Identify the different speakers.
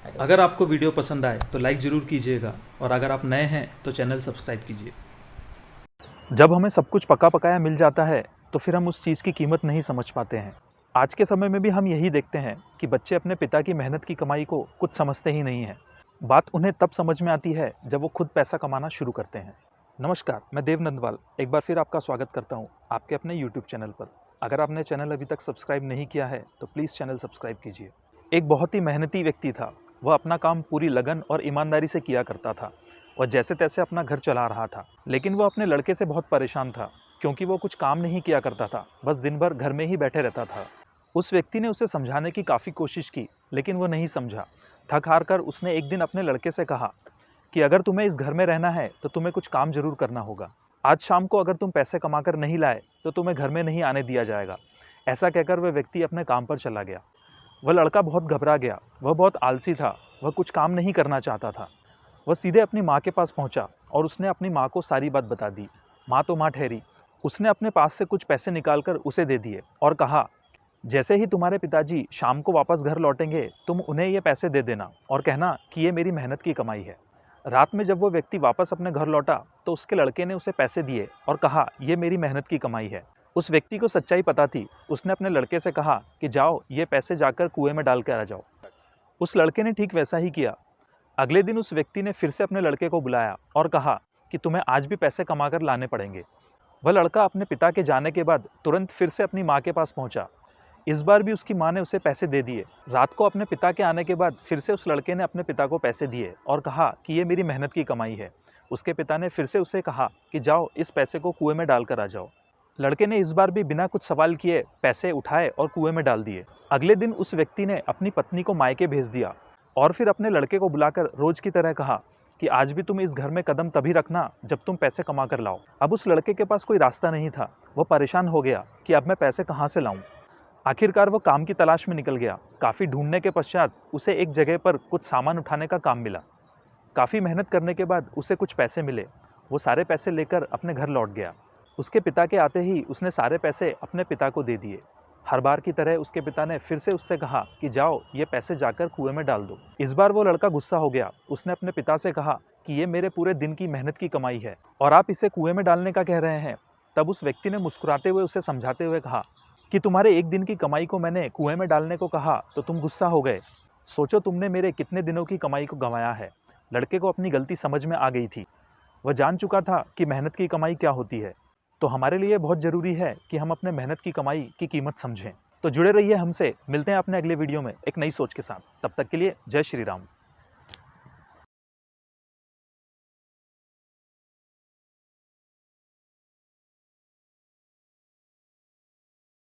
Speaker 1: अगर आपको वीडियो पसंद आए तो लाइक ज़रूर कीजिएगा और अगर आप नए हैं तो चैनल सब्सक्राइब कीजिए।
Speaker 2: जब हमें सब कुछ पका पकाया मिल जाता है तो फिर हम उस चीज़ की कीमत नहीं समझ पाते हैं। आज के समय में भी हम यही देखते हैं कि बच्चे अपने पिता की मेहनत की कमाई को कुछ समझते ही नहीं हैं। बात उन्हें तब समझ में आती है जब वो खुद पैसा कमाना शुरू करते हैं। नमस्कार, मैं देव नंदवाल एक बार फिर आपका स्वागत करता हूँ आपके अपने यूट्यूब चैनल पर। अगर आपने चैनल अभी तक सब्सक्राइब नहीं किया है तो प्लीज़ चैनल सब्सक्राइब कीजिए। एक बहुत ही मेहनती व्यक्ति था। वह अपना काम पूरी लगन और ईमानदारी से किया करता था और जैसे तैसे अपना घर चला रहा था। लेकिन वो अपने लड़के से बहुत परेशान था क्योंकि वो कुछ काम नहीं किया करता था, बस दिन भर घर में ही बैठे रहता था। उस व्यक्ति ने उसे समझाने की काफ़ी कोशिश की, लेकिन वो नहीं समझा। थक हार कर उसने एक दिन अपने लड़के से कहा कि अगर तुम्हें इस घर में रहना है तो तुम्हें कुछ काम जरूर करना होगा। आज शाम को अगर तुम पैसे कमाकर नहीं लाए तो तुम्हें घर में नहीं आने दिया जाएगा। ऐसा कहकर वह व्यक्ति अपने काम पर चला गया। वह लड़का बहुत घबरा गया। वह बहुत आलसी था। वह कुछ काम नहीं करना चाहता था। वह सीधे अपनी माँ के पास पहुंचा और उसने अपनी माँ को सारी बात बता दी। माँ तो माँ ठहरी। उसने अपने पास से कुछ पैसे निकालकर उसे दे दिए और कहा, जैसे ही तुम्हारे पिताजी शाम को वापस घर लौटेंगे तुम उन्हें ये पैसे दे देना और कहना कि ये मेरी मेहनत की कमाई है। रात में जब वो व्यक्ति वापस अपने घर लौटा तो उसके लड़के ने उसे पैसे दिए और कहा, ये मेरी मेहनत की कमाई है। उस व्यक्ति को सच्चाई पता थी। उसने अपने लड़के से कहा कि जाओ ये पैसे जाकर कुएं में डाल कर आ जाओ। उस लड़के ने ठीक वैसा ही किया। अगले दिन उस व्यक्ति ने फिर से अपने लड़के को बुलाया और कहा कि तुम्हें आज भी पैसे कमाकर लाने पड़ेंगे। वह लड़का अपने पिता के जाने के बाद तुरंत फिर से अपनी माँ के पास पहुंचा। इस बार भी उसकी माँ ने उसे पैसे दे दिए। रात को अपने पिता के आने के बाद फिर से उस लड़के ने अपने पिता को पैसे दिए और कहा कि ये मेरी मेहनत की कमाई है। उसके पिता ने फिर से उसे कहा कि जाओ इस पैसे को कुएं में डालकर आ जाओ। लड़के ने इस बार भी बिना कुछ सवाल किए पैसे उठाए और कुएं में डाल दिए। अगले दिन उस व्यक्ति ने अपनी पत्नी को मायके भेज दिया और फिर अपने लड़के को बुलाकर रोज की तरह कहा कि आज भी तुम इस घर में कदम तभी रखना जब तुम पैसे कमा कर लाओ। अब उस लड़के के पास कोई रास्ता नहीं था। वो परेशान हो गया कि अब मैं पैसे कहाँ से लाऊं। आखिरकार वो काम की तलाश में निकल गया। काफ़ी ढूंढने के पश्चात उसे एक जगह पर कुछ सामान उठाने का काम मिला। काफ़ी मेहनत करने के बाद उसे कुछ पैसे मिले। वो सारे पैसे लेकर अपने घर लौट गया। उसके पिता के आते ही उसने सारे पैसे अपने पिता को दे दिए। हर बार की तरह उसके पिता ने फिर से उससे कहा कि जाओ ये पैसे जाकर कुएं में डाल दो। इस बार वो लड़का गुस्सा हो गया। उसने अपने पिता से कहा कि ये मेरे पूरे दिन की मेहनत की कमाई है और आप इसे कुएं में डालने का कह रहे हैं। तब उस व्यक्ति ने मुस्कुराते हुए उसे समझाते हुए कहा कि तुम्हारे एक दिन की कमाई को मैंने कुएं में डालने को कहा तो तुम गुस्सा हो गए। सोचो तुमने मेरे कितने दिनों की कमाई को गंवाया है। लड़के को अपनी गलती समझ में आ गई थी। वह जान चुका था कि मेहनत की कमाई क्या होती है। तो हमारे लिए बहुत ज़रूरी है कि हम अपने मेहनत की कमाई की कीमत समझें। तो जुड़े रहिए हमसे। मिलते हैं अपने अगले वीडियो में एक नई सोच के साथ। तब तक के लिए जय श्री राम।